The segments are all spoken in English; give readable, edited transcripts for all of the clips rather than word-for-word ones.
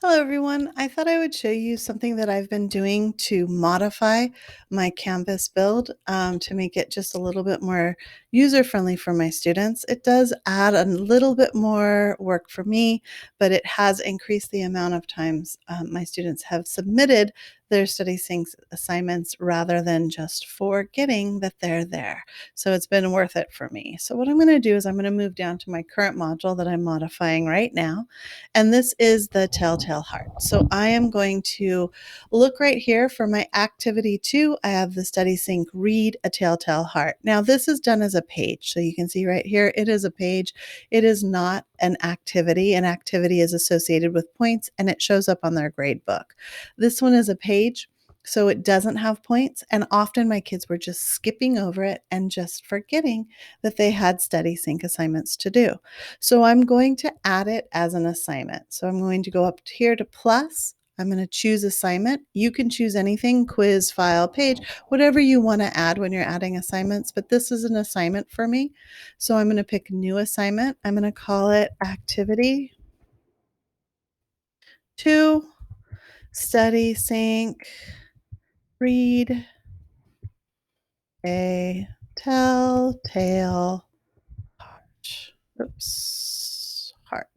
Hello, everyone. I thought I would show you something that I've been doing to modify my Canvas build to make it just a little bit more user-friendly for my students. It does add a little bit more work for me, but it has increased the amount of times my students have submitted their Studysync assignments rather than just forgetting that they're there. So it's been worth it for me. So what I'm going to do is I'm going to move down to my current module that I'm modifying right now. And this is the telltale heart. So I am going to look right here for my activity 2. I have the Studysync read a telltale heart. Now this is done as a page. So you can see right here, it is a page. It is not an activity. An activity is associated with points and it shows up on their grade book. This one is a page. So it doesn't have points, and often my kids were just skipping over it and just forgetting that they had Studysync assignments to do. So I'm going to add it as an assignment. So I'm going to go up here to plus. I'm going to choose assignment. You can choose anything, quiz, file, page, whatever you want to add when you're adding assignments, but this is an assignment for me. So I'm going to pick new assignment. I'm going to call it activity 2, Studysync read a telltale heart. Oops, heart.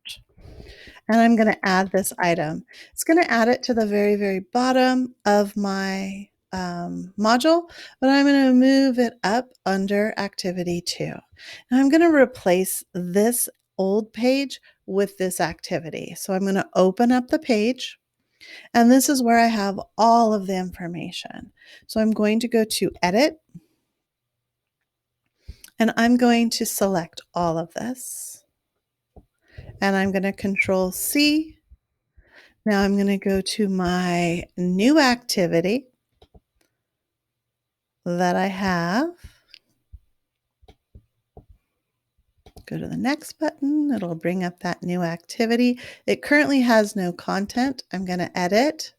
And I'm going to add this item. It's going to add it to the very, very bottom of my module, but I'm going to move it up under activity 2. Now I'm going to replace this old page with this activity. So I'm going to open up the page, and this is where I have all of the information. So I'm going to go to edit, and I'm going to select all of this, and I'm going to Control C. Now I'm going to go to my new activity that I have. Go to the next button. It'll bring up that new activity. It currently has no content. I'm going to edit.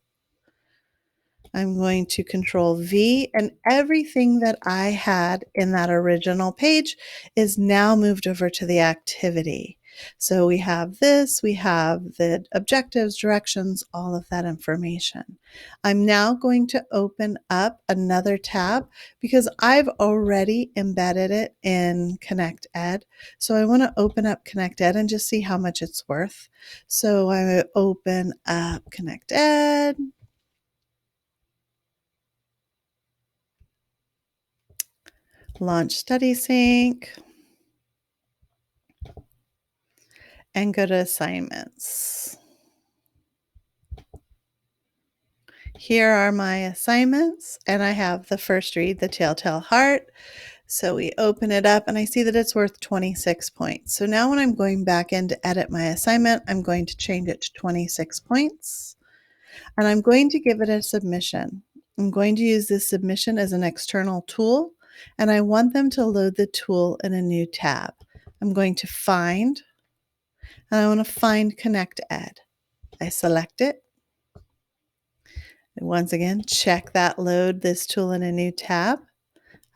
I'm going to Control V, and everything that I had in that original page is now moved over to the activity. So we have this, we have the objectives, directions, all of that information. I'm now going to open up another tab because I've already embedded it in Connect Ed. So I want to open up Connect Ed and just see how much it's worth. So I open up Connect Ed. Launch Studysync, and go to assignments. Here are my assignments, and I have the first read, the telltale heart. So we open it up, and I see that it's worth 26 points. So now when I'm going back in to edit my assignment, I'm going to change it to 26 points, and I'm going to give it a submission. I'm going to use this submission as an external tool, and I want them to load the tool in a new tab. I'm going to find, and I want to find Connect Ed. I select it. And once again, check that load this tool in a new tab.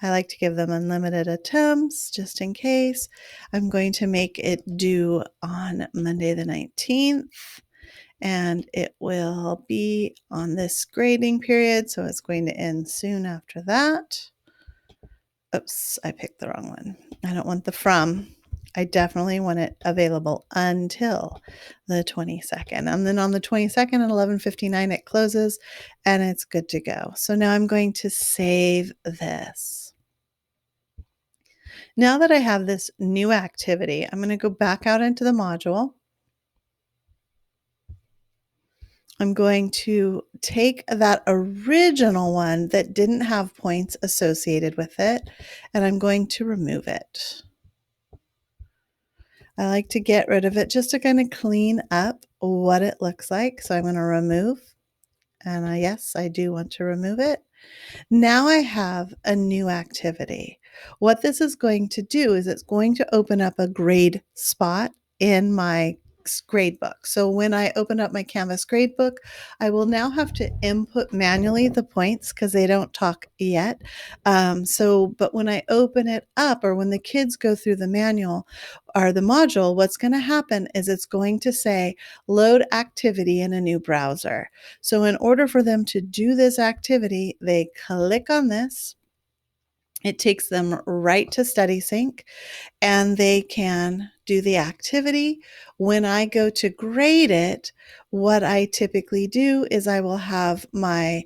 I like to give them unlimited attempts just in case. I'm going to make it due on Monday the 19th, and it will be on this grading period, so it's going to end soon after that. Oops, I picked the wrong one. I don't want the from. I definitely want it available until the 22nd. And then on the 22nd at 11:59, it closes and it's good to go. So now I'm going to save this. Now that I have this new activity, I'm going to go back out into the module. I'm going to take that original one that didn't have points associated with it, and I'm going to remove it. I like to get rid of it just to kind of clean up what it looks like. So I'm going to remove, and yes, I do want to remove it. Now I have a new activity. What this is going to do is it's going to open up a grade spot in my gradebook. So when I open up my Canvas gradebook, I will now have to input manually the points because they don't talk yet. But when I open it up, or when the kids go through the manual or the module, what's going to happen is it's going to say load activity in a new browser. So in order for them to do this activity, they click on this. It takes them right to Studysync, and they can do the activity. When I go to grade it, what I typically do is I will have my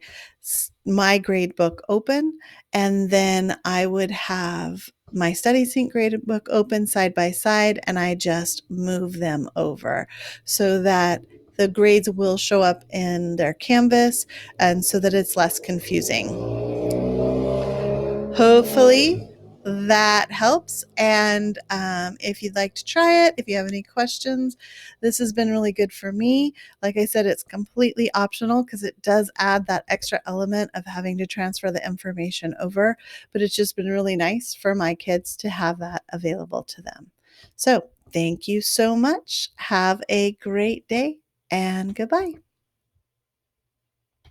grade book open, and then I would have my Studysync grade book open side by side, and I just move them over so that the grades will show up in their Canvas, and so that it's less confusing. Hopefully that helps. And if you'd like to try it, if you have any questions, this has been really good for me. Like I said, it's completely optional because it does add that extra element of having to transfer the information over, but it's just been really nice for my kids to have that available to them. So thank you so much. Have a great day, and goodbye.